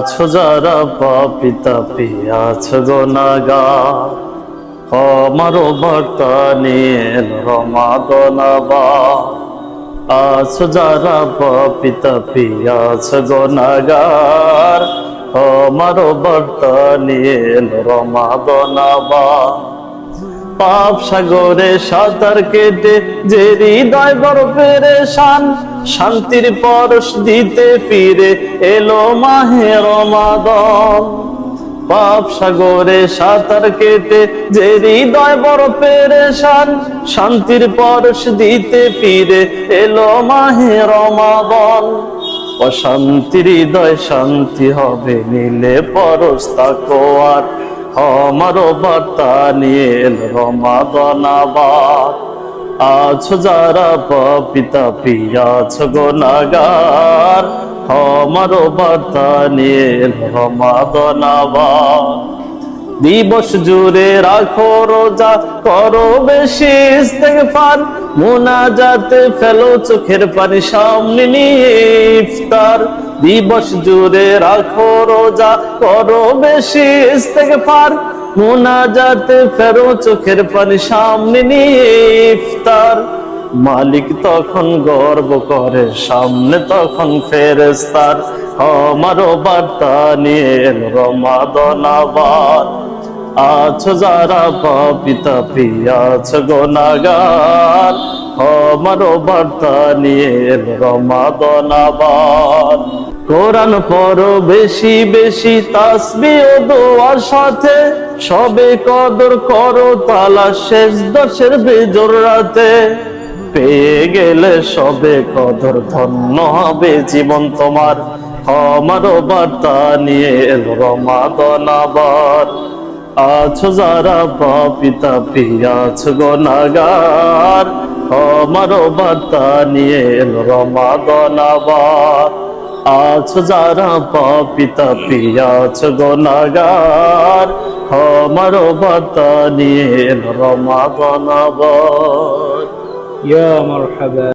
আছো যারা পাপী তাপী আছো গুনাহগার, আমারও বার্তা নিয়ে রমাদান আবার। আছো যারা পাপী তাপী আছো গুনাহগার, আমারও বার্তা নিয়ে রমাদান আবার। পাপ সাগরে সাঁতার কেটে যে হৃদয় বড় পেরেশান, শান্তির পরশ দিতে ফিরে এলো মাহে রমাদান। পাপ সাগরে সাঁতার কেটে যে হৃদয় বড় পেরেশান, শান্তির পরশ দিতে ফিরে এলো মাহে রমাদান। অশান্তির হৃদয় শান্তি হবে নিলে পরশ তাকওয়ার, আমারও বার্তা নিয়ে রমাদান আবার। আছো যারা পাপী তাপী আছো গুনাহগার, আমারও বার্তা নিয়ে রমাদান আবার। দিবস জুড়ে রাখো রোজা, করো বেশি ইস্তেগফার, মুনাজাতে ফেলো চোখের পানি, সামনে নিয়ে ইফতার। দিবস জুড়ে রাখো রোজা, করো বেশি ইস্তেগফার, মুনাজাতে ফেলো চোখের পানি, সামনে নিয়ে ইফতার। মালিক তখন গর্ব করে, সামনে তখন ফেরেশতার, আমারও বার্তা নিয়ে রমাদান আবার। আছো যারা পাপী তাপী আছো গুনাহগার, আমারও বার্তা নিয়ে রমাদান আবার। কোরআন পড়ো বেশি বেশি তাসবিহ ও দোয়ার সাথে, সবে কদর করো তালা শেষ দশের বেজোর রাতে। পেয়ে গেলে সবে কদর ধন্য হবে জীবন তোমার, আমারও বার্তা নিয়ে রমাদান আবার। আছো যারা পাপী তাপী আছো গুনাহগার, আমারও বার্তা নিয়ে রমাদান আবার। আছো যারা পাপী তাপী আছো গুনাহগার, আমারও বার্তা নিয়ে রমাদান আবার। ইয়া মারহাবা।